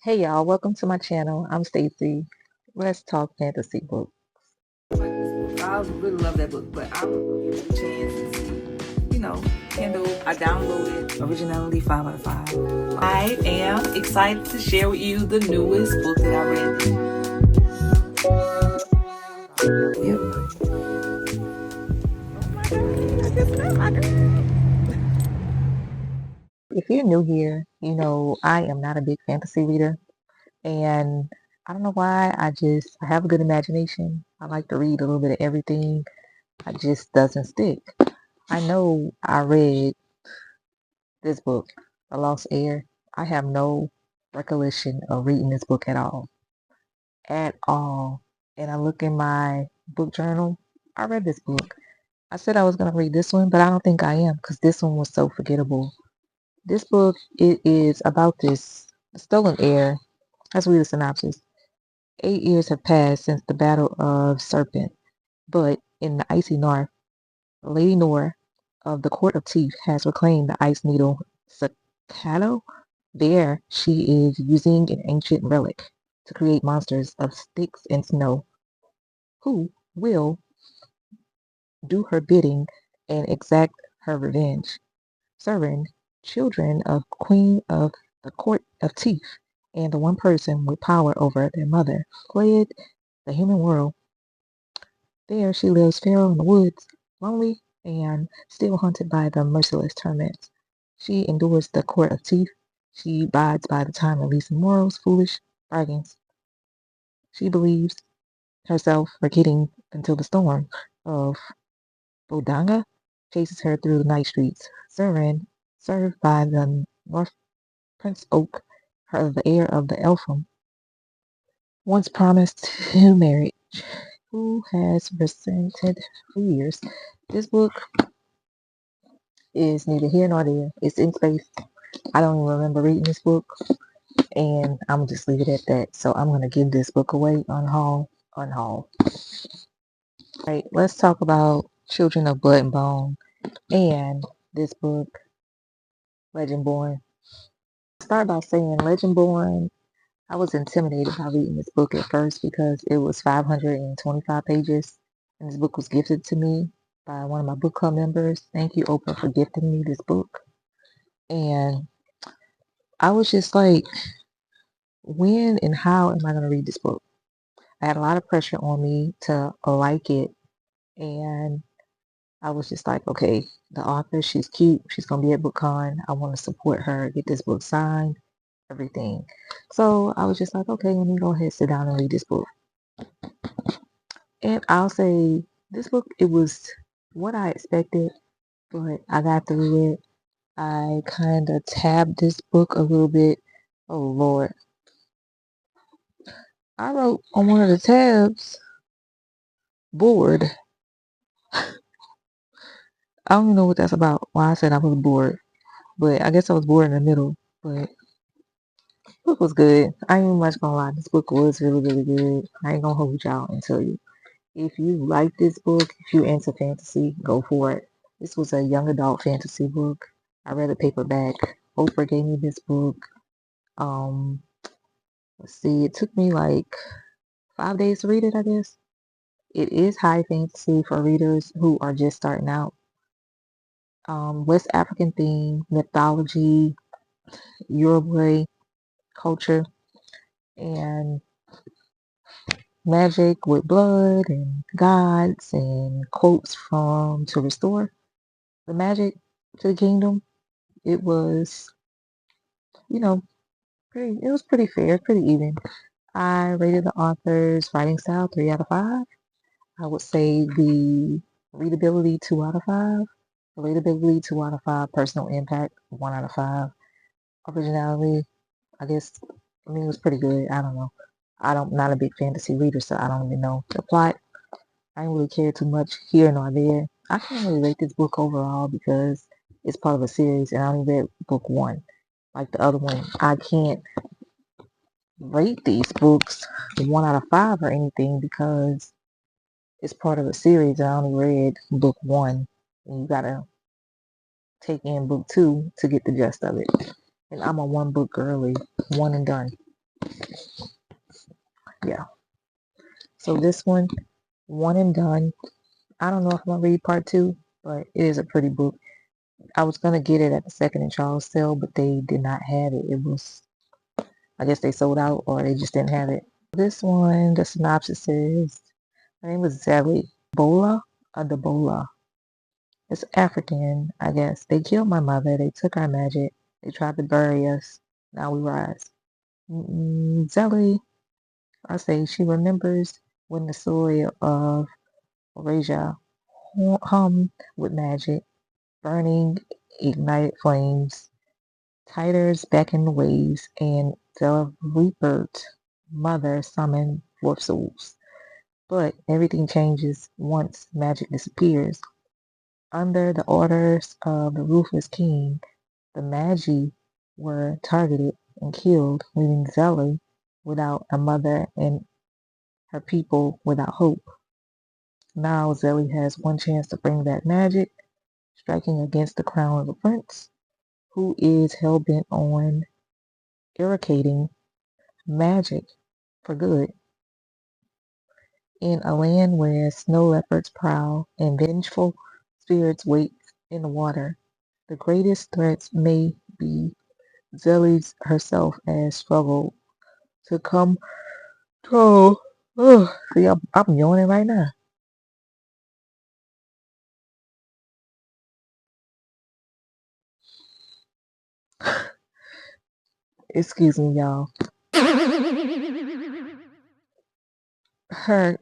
Hey y'all, welcome to my channel. I'm Stacy. Let's talk fantasy books. I really love that book, but I would give it a chance and see, Kindle. I downloaded it, originality 5 out of 5. I am excited to share with you the newest book that I read. If you're new here, you know I am not a big fantasy reader, and I don't know why. I have a good imagination. I like to read a little bit of everything. It just doesn't stick. I know I read this book, The Lost Heir. I have no recollection of reading this book at all. At all. And I look in my book journal. I read this book. I said I was going to read this one, but I don't think I am because this one was so forgettable. This book, it is about this stolen heir. Let's read the synopsis. 8 years have passed since the Battle of Serpent, but in the icy north, Lady Nora of the Court of Teeth has reclaimed the ice needle Staccato. There, she is using an ancient relic to create monsters of sticks and snow who will do her bidding and exact her revenge. Serving children of Queen of the Court of Teeth and the one person with power over their mother fled the human world. There she lives feral in the woods, lonely and still haunted by the merciless torments. She endures the Court of Teeth. She abides by the time releasing morals, foolish bargains. She believes herself forgetting until the storm of Bodanga chases her through the night streets. Served by the North Prince Oak, the heir of the Elfram, once promised to marriage, who has resented for years. This book is neither here nor there. It's in space. I don't even remember reading this book, and I'm gonna just leave it at that. So I'm gonna give this book away unhaul. Right, let's talk about Children of Blood and Bone and this book, Legendborn. Start by saying Legendborn. I was intimidated by reading this book at first because it was 525 pages, and this book was gifted to me by one of my book club members. Thank you, Oprah, for gifting me this book. And I was just like, when and how am I going to read this book? I had a lot of pressure on me to like it, and I was just like, okay, the author, she's cute. She's going to be at BookCon. I want to support her, get this book signed, everything. So I was just like, okay, let me go ahead, sit down and read this book. And I'll say this book, it was what I expected, but I got through it. I kind of tabbed this book a little bit. Oh, Lord. I wrote on one of the tabs, bored. I don't even know what that's about, why I said I was bored. But I guess I was bored in the middle. But the book was good. I ain't much gonna lie. This book was really, really good. I ain't gonna hold y'all and tell you. If you like this book, if you into fantasy, go for it. This was a young adult fantasy book. I read a paperback. Oprah gave me this book. Um, let's see, it took me like 5 days to read it, I guess. It is high fantasy for readers who are just starting out. West African theme, mythology, Uruguay culture, and magic with blood and gods and quotes from to restore the magic to the kingdom. It was, you know, it was pretty fair, pretty even. I rated the author's writing style 3 out of 5. I would say the readability 2 out of 5. Relatability 2 out of 5. Personal impact 1 out of 5. Originality, I guess, I mean, it was pretty good. I don't know. Not a big fantasy reader, so I don't even know the plot. I didn't really care too much here nor there. I can't really rate this book overall because it's part of a series and I only read book 1. Like the other one, I can't rate these books 1 out of 5 or anything because it's part of a series and I only read book 1. And you gotta take in book 2 to get the gist of it. And I'm a one book girly, one and done. Yeah. So this one and done. I don't know if I'm gonna read part two, but it is a pretty book. I was gonna get it at the Second and Charles sale, but they did not have it. It was, I guess they sold out or they just didn't have it. This one, the synopsis says, her name was Zelly Bola or Debola. It's African, I guess. They killed my mother. They took our magic. They tried to bury us. Now we rise. Zelly, I say, she remembers when the soil of Eurasia hummed with magic, burning ignited flames, tiders beckoned the waves, and the rebirth mother summoned forth souls. But everything changes once magic disappears. Under the orders of the ruthless king, the Magi were targeted and killed, leaving Zelly without a mother and her people without hope. Now Zelly has one chance to bring back magic, striking against the crown of the prince, who is hell-bent on eradicating magic for good. In a land where snow leopards prowl and vengeful spirits wait in the water, the greatest threats may be Zelly's herself as struggle to come to. Oh, see, I'm yawning right now. Excuse me, y'all. Her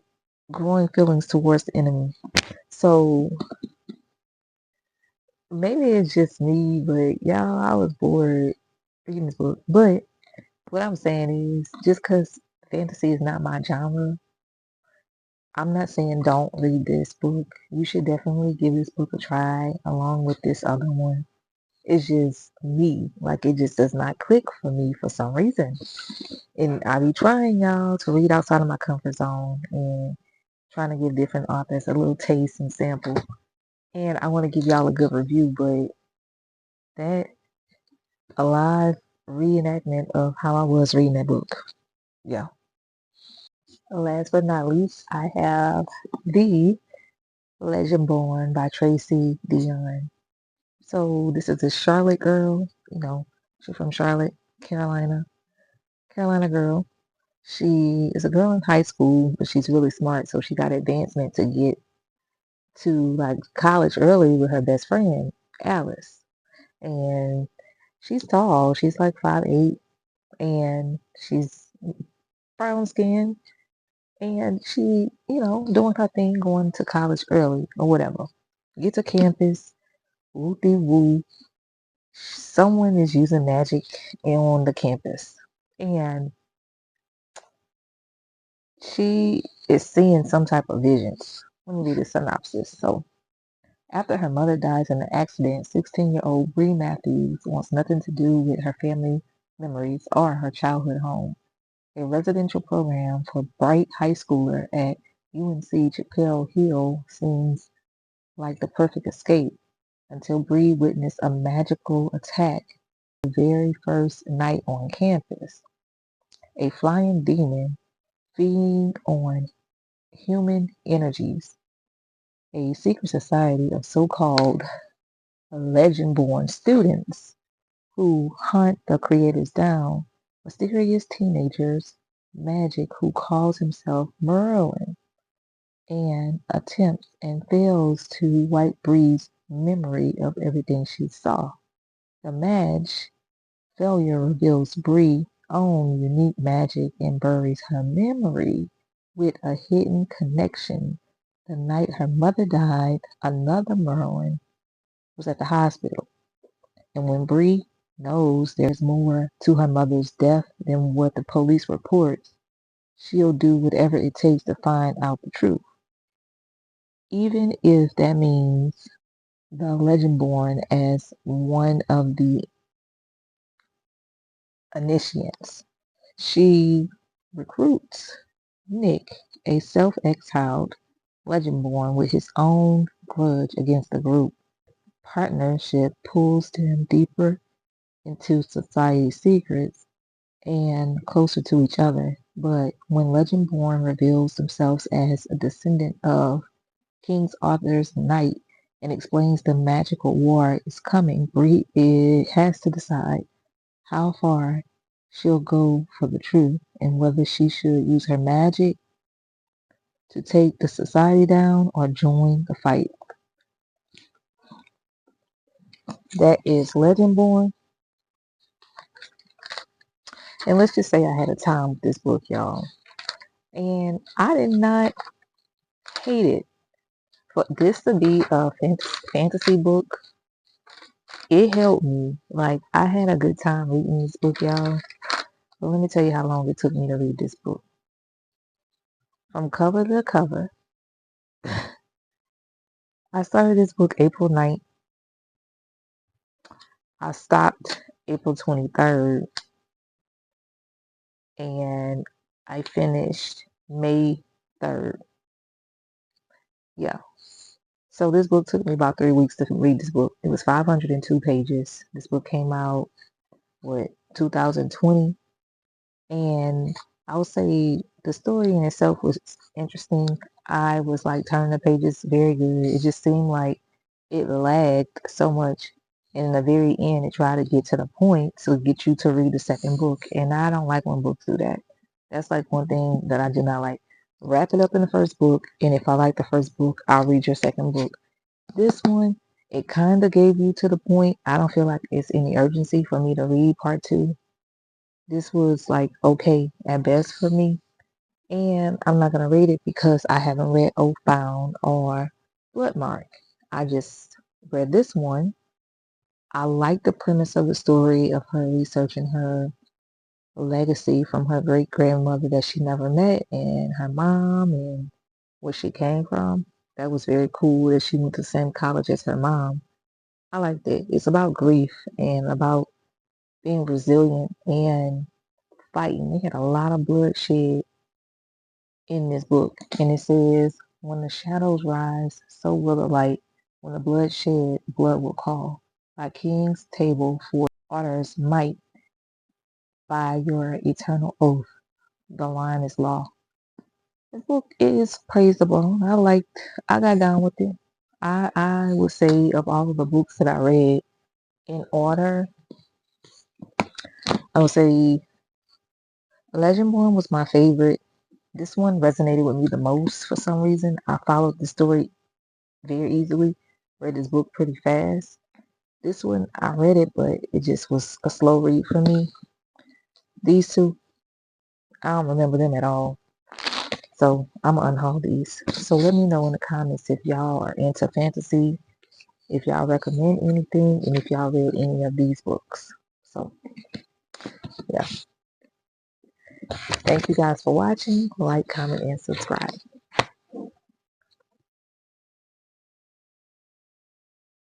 growing feelings towards the enemy. So maybe it's just me, but y'all, I was bored reading this book. But what I'm saying is, just because fantasy is not my genre, I'm not saying don't read this book. You should definitely give this book a try along with this other one. It's just me. Like, it just does not click for me for some reason. And I be trying, y'all, to read outside of my comfort zone and trying to give different authors a little taste and sample. And I want to give y'all a good review, but that a live reenactment of how I was reading that book. Yeah. Last but not least, I have The Legend Born by Tracy Deonn. So this is a Charlotte girl, she's from Charlotte, Carolina. Carolina girl. She is a girl in high school, but she's really smart, so she got advancement to get to like college early with her best friend, Alice. And she's tall. She's like 5'8", and she's brown skin, and she, doing her thing, going to college early or whatever. Get to campus, woo dee woo. Someone is using magic on the campus, and she is seeing some type of visions. Let me read the synopsis. So, after her mother dies in an accident, 16-year-old Bree Matthews wants nothing to do with her family memories or her childhood home. A residential program for bright high schooler at UNC Chapel Hill seems like the perfect escape until Bree witnessed a magical attack the very first night on campus. A flying demon feeding on human energies. A secret society of so-called legend-born students who hunt the creators down. Mysterious teenagers, magic who calls himself Merlin and attempts and fails to wipe Bree's memory of everything she saw. The Madge failure reveals Bree's own unique magic and buries her memory with a hidden connection. The night her mother died, another Merlin was at the hospital. And when Bree knows there's more to her mother's death than what the police reports, she'll do whatever it takes to find out the truth. Even if that means the legend born as one of the initiates. She recruits Nick, a self-exiled legend born with his own grudge against the group. Partnership pulls them deeper into society's secrets and closer to each other. But when Legendborn reveals themselves as a descendant of King Arthur's knight and explains the magical war is coming, Bree has to decide how far she'll go for the truth and whether she should use her magic to take the society down or join the fight. That is Legendborn. And let's just say I had a time with this book, y'all. And I did not hate it. For this to be a fantasy book, it helped me. Like, I had a good time reading this book, y'all. But let me tell you how long it took me to read this book. From cover to cover, I started this book April 9th. I stopped April 23rd. And I finished May 3rd. Yeah. So this book took me about 3 weeks to read this book. It was 502 pages. This book came out, 2020? And I would say the story in itself was interesting. I was like turning the pages very good. It just seemed like it lagged so much. And in the very end, it tried to get to the point to get you to read the second book. And I don't like when books do that. That's like one thing that I do not like. Wrap it up in the first book. And if I like the first book, I'll read your second book. This one, it kind of gave you to the point. I don't feel like it's any urgency for me to read part two. This was like okay at best for me. And I'm not going to rate it because I haven't read Oathbound or Bloodmark. I just read this one. I like the premise of the story of her researching her legacy from her great grandmother that she never met and her mom and where she came from. That was very cool that she went to the same college as her mom. I liked it. It's about grief and about being resilient and fighting. They had a lot of bloodshed in this book. And it says, when the shadows rise, so will the light. When the blood shed, blood will call. By king's table for orders might, by your eternal oath, the line is law. This book is praisable. I got down with it. I would say of all of the books that I read in order, I would say Legendborn was my favorite. This one resonated with me the most for some reason. I followed the story very easily. Read this book pretty fast. This one, I read it, but it just was a slow read for me. These two, I don't remember them at all. So I'm going to unhaul these. So let me know in the comments if y'all are into fantasy, if y'all recommend anything, and if y'all read any of these books. So yeah. Thank you guys for watching. Like, comment, and subscribe.